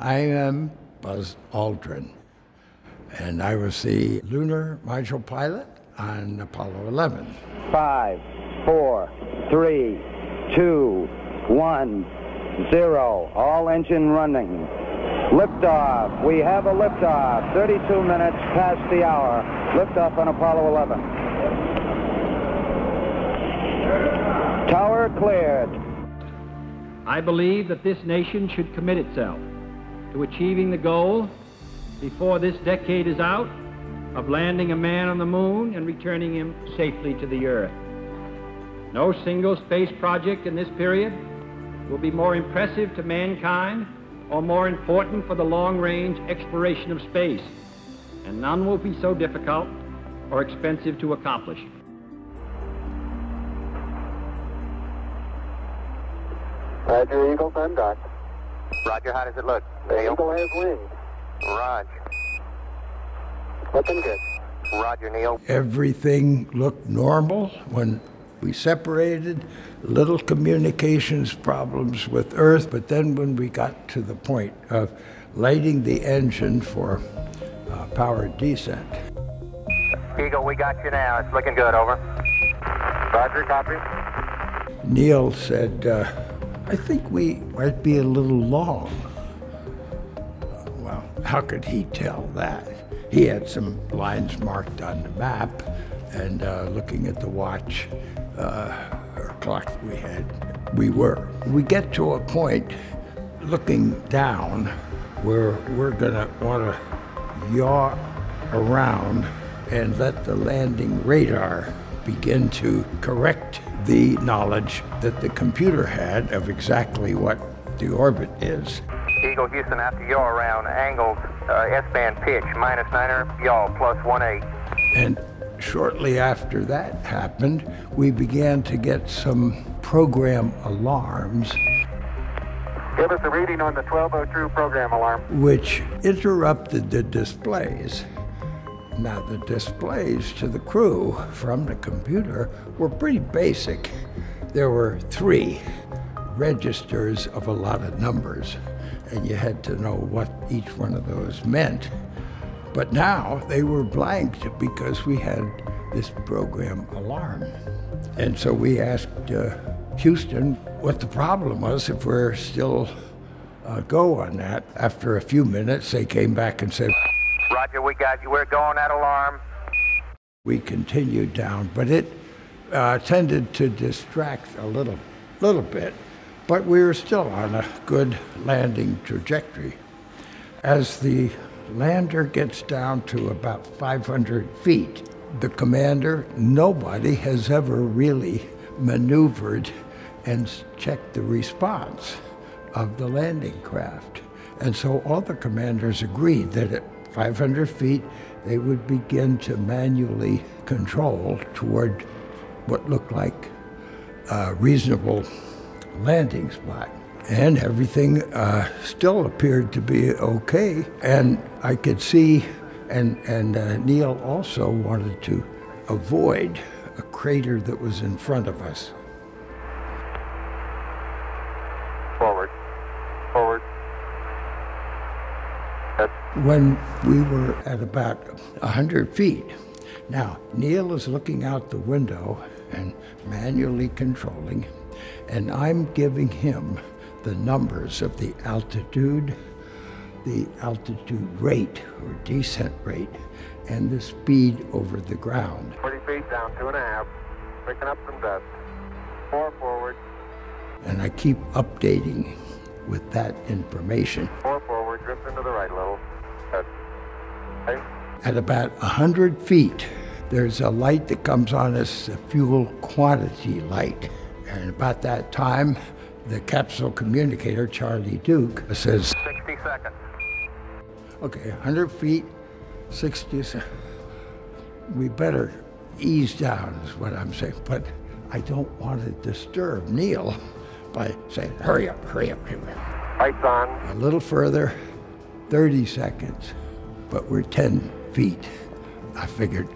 I am Buzz Aldrin, and I was the lunar module pilot on Apollo 11. 5, 4, 3, 2, 1, 0. All engine running. Liftoff. We have a liftoff. 32 minutes past the hour. Liftoff on Apollo 11. Tower cleared. I believe that this nation should commit itself to achieving the goal before this decade is out of landing a man on the moon and returning him safely to the Earth. No single space project in this period will be more impressive to mankind or more important for the long-range exploration of space, and none will be so difficult or expensive to accomplish. Roger, Eagle, contact. Roger, how does it look? The Eagle has wings. Roger. Looking good. Roger, Neil. Everything looked normal when we separated. Little communications problems with Earth, but then when we got to the point of lighting the engine for powered descent. Eagle, we got you now. It's looking good, over. Roger, copy. Neil said, I think we might be a little long. Well, how could he tell that? He had some lines marked on the map, and looking at the watch or clock we had, we get to a point looking down where we're gonna wanna yaw around and let the landing radar begin to correct the knowledge that the computer had of exactly what the orbit is. Eagle, Houston, after yaw around, angled S-band pitch, -9er, yaw, +18. And shortly after that happened, we began to get some program alarms. Give us a reading on the 1202 program alarm. Which interrupted the displays. Now, the displays to the crew from the computer were pretty basic. There were 3 registers of a lot of numbers, and you had to know what each one of those meant. But now they were blanked because we had this program alarm. And so we asked Houston what the problem was if we're still go on that. After a few minutes, they came back and said, Roger, we got you. We're going at alarm. We continued down, but it tended to distract a little bit, but we were still on a good landing trajectory. As the lander gets down to about 500 feet, the commander, nobody has ever really maneuvered and checked the response of the landing craft. And so all the commanders agreed that at 500 feet, they would begin to manually control toward what looked like a reasonable landing spot. And everything still appeared to be okay. And I could see, and Neil also wanted to avoid a crater that was in front of us. Forward. Forward. When we were at about 100 feet, now Neil is looking out the window and manually controlling, and I'm giving him the numbers of the altitude rate or descent rate, and the speed over the ground. 40 feet down, 2.5. Picking up some dust. 4 forward. And I keep updating with that information. 4 forward, drift into the right a little. Okay. At about 100 feet, there's a light that comes on as a fuel quantity light. And about that time, the capsule communicator, Charlie Duke, says, 60 seconds. Okay, 100 feet, 60 seconds. We better ease down, is what I'm saying. But I don't want to disturb Neil by saying, hurry up, hurry up, hurry up. Lights on. A little further, 30 seconds, but we're 10 feet. I figured,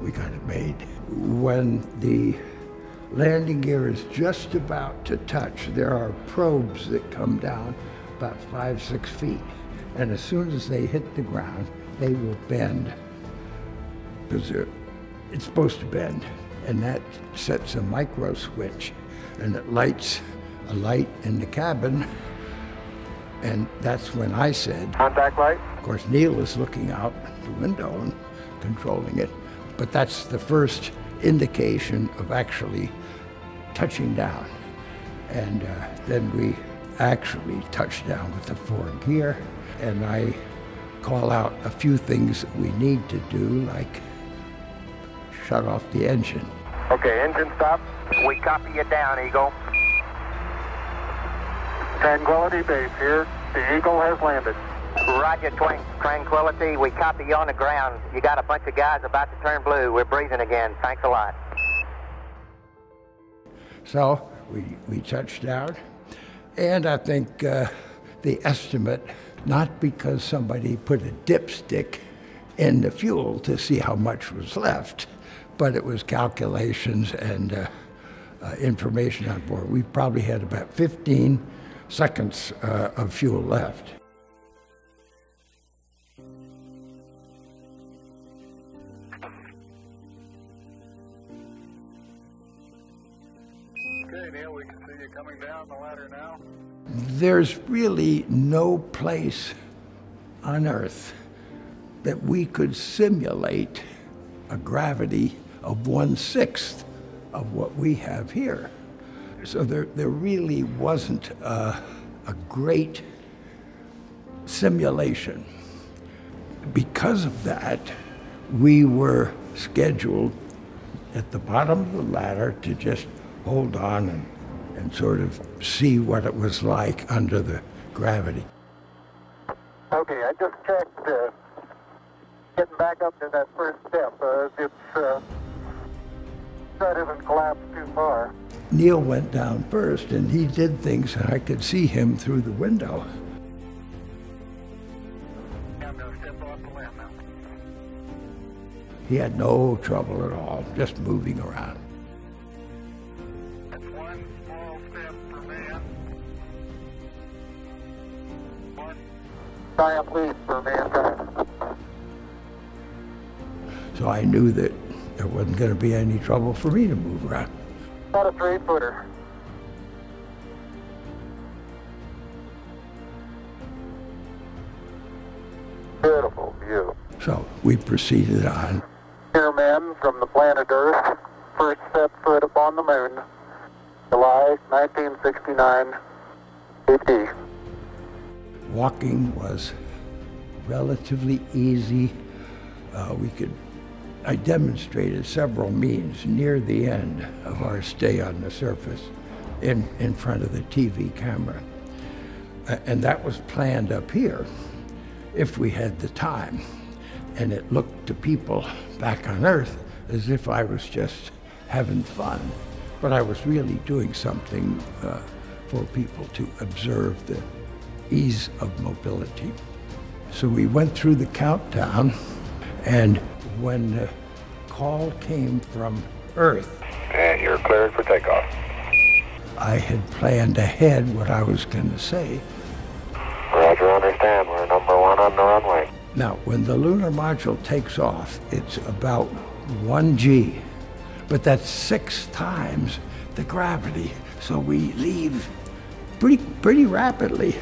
we got it made. When the landing gear is just about to touch, there are probes that come down about 5-6 feet. And as soon as they hit the ground, they will bend, because it's supposed to bend. And that sets a micro switch, and it lights a light in the cabin. And that's when I said, Contact light. of course, Neil is looking out the window and controlling it, but that's the first indication of actually touching down. And then we actually touch down with the 4th gear, and I call out a few things that we need to do, like shut off the engine. Okay, engine stop. We copy you down, Eagle. Tranquility Base here. The Eagle has landed. Roger, Tranquility. We copy you on the ground. You got a bunch of guys about to turn blue. We're breathing again. Thanks a lot. So we touched down, and I think the estimate, not because somebody put a dipstick in the fuel to see how much was left, but it was calculations and information on board. We probably had about 15 seconds of fuel left. Okay, Neil, we can see you coming down the ladder now. There's really no place on Earth that we could simulate a gravity of 1/6 of what we have here. So there really wasn't a great simulation. Because of that, we were scheduled at the bottom of the ladder to just hold on and sort of see what it was like under the gravity. Okay, I just checked getting back up to that first step. That isn't collapsed too far. Neil went down first, and he did things, and I could see him through the window. I'm going to step off the land now. He had no trouble at all, just moving around. That's one small step for man. One giant leap for mankind. So I knew that there wasn't going to be any trouble for me to move around. About a 3-footer. Beautiful view. So we proceeded on. Here, men from the planet Earth, first set foot upon the moon, July 1969, AD. Walking was relatively easy. I demonstrated several means near the end of our stay on the surface in front of the TV camera. And that was planned up here if we had the time. And it looked to people back on Earth as if I was just having fun. But I was really doing something for people to observe the ease of mobility. So we went through the countdown, and when the call came from Earth, And you're cleared for takeoff. I had planned ahead what I was going to say. Roger, understand. We're number 1 on the runway. Now, when the lunar module takes off, it's about 1 G, but that's 6 times the gravity. So we leave pretty rapidly.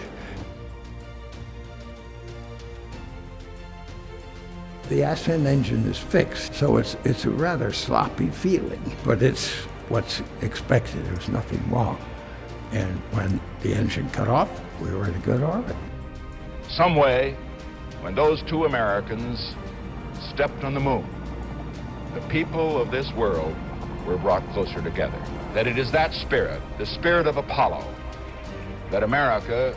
The ascent engine is fixed, so it's a rather sloppy feeling, but it's what's expected. There's nothing wrong. And when the engine cut off, we were in a good orbit. Some way, when those 2 Americans stepped on the moon, the people of this world were brought closer together. That it is that spirit, the spirit of Apollo, that America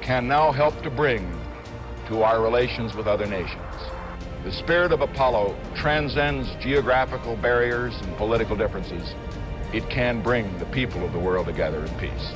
can now help to bring to our relations with other nations. The spirit of Apollo transcends geographical barriers and political differences. It can bring the people of the world together in peace.